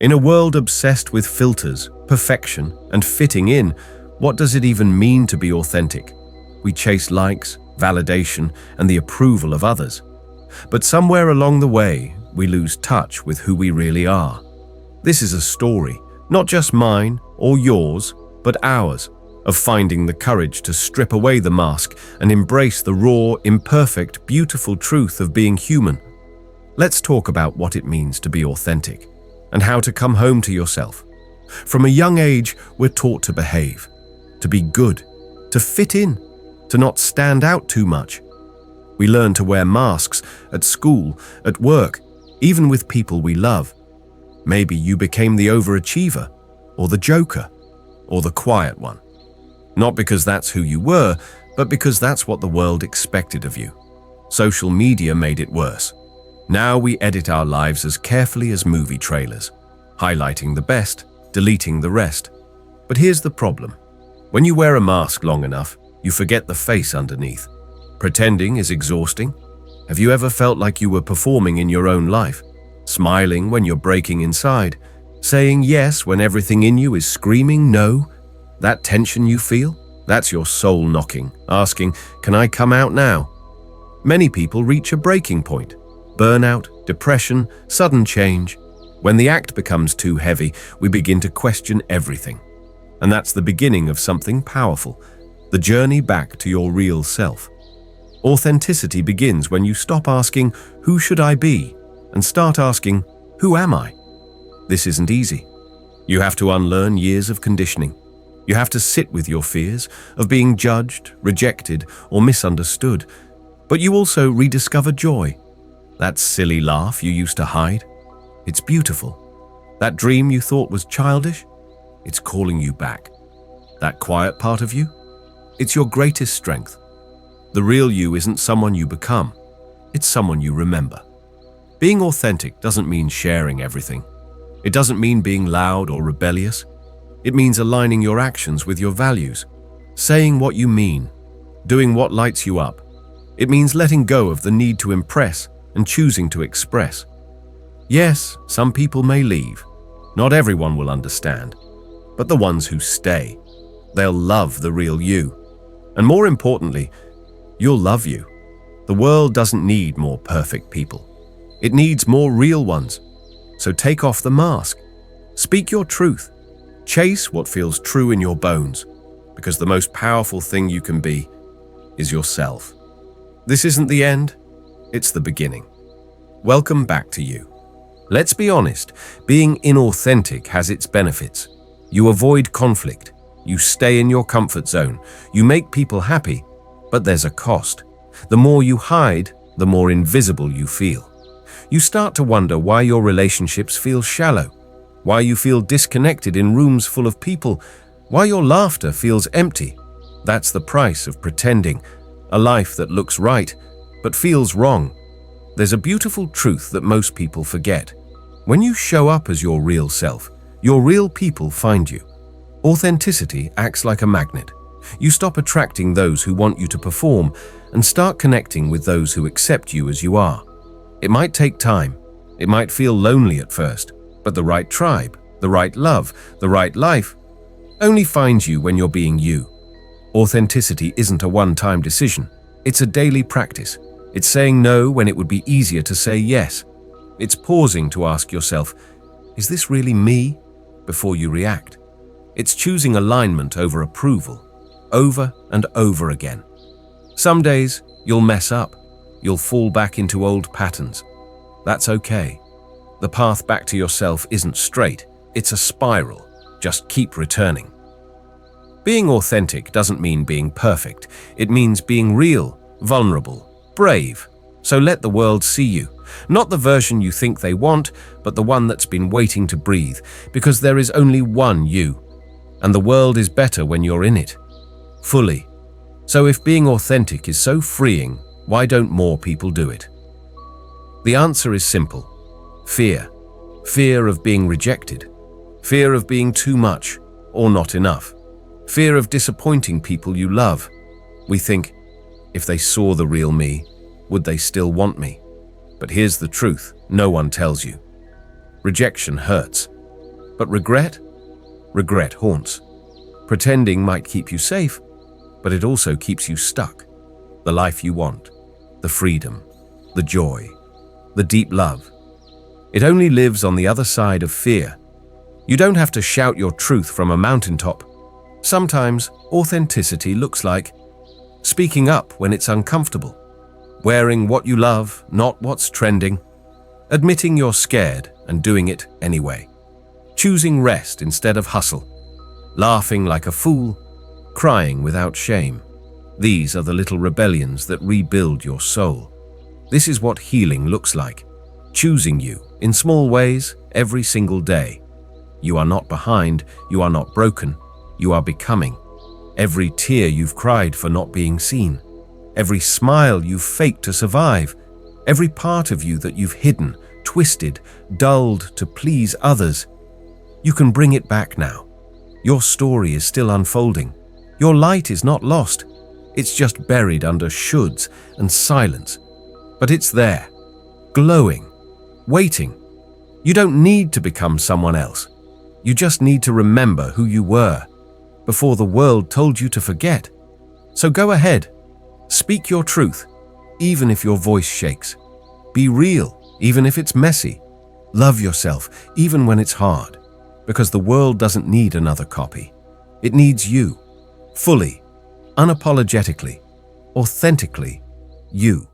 In a world obsessed with filters, perfection, and fitting in, what does it even mean to be authentic? We chase likes, validation, and the approval of others. But somewhere along the way, we lose touch with who we really are. This is a story, not just mine or yours, but ours, of finding the courage to strip away the mask and embrace the raw, imperfect, beautiful truth of being human. Let's talk about what it means to be authentic and how to come home to yourself. From a young age, we're taught to behave, to be good, to fit in, to not stand out too much. We learn to wear masks at school, at work, even with people we love. Maybe you became the overachiever, or the joker, or the quiet one. Not because that's who you were, but because that's what the world expected of you. Social media made it worse. Now we edit our lives as carefully as movie trailers, highlighting the best, deleting the rest. But here's the problem. When you wear a mask long enough, you forget the face underneath. Pretending is exhausting. Have you ever felt like you were performing in your own life? Smiling when you're breaking inside? Saying yes when everything in you is screaming no? That tension you feel? That's your soul knocking, asking, "Can I come out now?" Many people reach a breaking point. Burnout, depression, sudden change. When the act becomes too heavy, we begin to question everything. And that's the beginning of something powerful, the journey back to your real self. Authenticity begins when you stop asking, "Who should I be?" and start asking, "Who am I?" This isn't easy. You have to unlearn years of conditioning. You have to sit with your fears of being judged, rejected, or misunderstood. But you also rediscover joy. That silly laugh you used to hide, it's beautiful. That dream you thought was childish, it's calling you back. That quiet part of you, it's your greatest strength. The real you isn't someone you become, it's someone you remember. Being authentic doesn't mean sharing everything. It doesn't mean being loud or rebellious. It means aligning your actions with your values, saying what you mean, doing what lights you up. It means letting go of the need to impress and choosing to express. Yes, some people may leave. Not everyone will understand. But the ones who stay, they'll love the real you. And more importantly, you'll love you. The world doesn't need more perfect people. It needs more real ones. So take off the mask. Speak your truth. Chase what feels true in your bones, because the most powerful thing you can be is yourself. This isn't the end, it's the beginning. Welcome back to you. Let's be honest, being inauthentic has its benefits. You avoid conflict, you stay in your comfort zone, you make people happy, but there's a cost. The more you hide, the more invisible you feel. You start to wonder why your relationships feel shallow, why you feel disconnected in rooms full of people, why your laughter feels empty. That's the price of pretending, a life that looks right, but feels wrong. There's a beautiful truth that most people forget. When you show up as your real self, your real people find you. Authenticity acts like a magnet. You stop attracting those who want you to perform and start connecting with those who accept you as you are. It might take time. It might feel lonely at first, but the right tribe, the right love, the right life only finds you when you're being you. Authenticity isn't a one-time decision. It's a daily practice. It's saying no when it would be easier to say yes. It's pausing to ask yourself, is this really me? Before you react. It's choosing alignment over approval, over and over again. Some days, you'll mess up. You'll fall back into old patterns. That's okay. The path back to yourself isn't straight. It's a spiral. Just keep returning. Being authentic doesn't mean being perfect. It means being real, vulnerable, brave. So let the world see you. Not the version you think they want, but the one that's been waiting to breathe, because there is only one you. And the world is better when you're in it. Fully. So if being authentic is so freeing, why don't more people do it? The answer is simple. Fear. Fear of being rejected. Fear of being too much or not enough. Fear of disappointing people you love. We think, if they saw the real me, would they still want me? But here's the truth no one tells you. Rejection hurts. But regret? Regret haunts. Pretending might keep you safe, but it also keeps you stuck. The life you want, the freedom, the joy, the deep love. It only lives on the other side of fear. You don't have to shout your truth from a mountaintop. Sometimes authenticity looks like speaking up when it's uncomfortable, wearing what you love, not what's trending, admitting you're scared and doing it anyway, choosing rest instead of hustle, laughing like a fool, crying without shame. These are the little rebellions that rebuild your soul. This is what healing looks like, choosing you in small ways every single day. You are not behind, you are not broken, you are becoming. Every tear you've cried for not being seen, every smile you've faked to survive, every part of you that you've hidden, twisted, dulled to please others, you can bring it back now. Your story is still unfolding. Your light is not lost. It's just buried under shoulds and silence. But it's there, glowing, waiting. You don't need to become someone else. You just need to remember who you were before the world told you to forget. So go ahead, speak your truth, even if your voice shakes. Be real, even if it's messy. Love yourself, even when it's hard, because the world doesn't need another copy. It needs you, fully, unapologetically, authentically, you.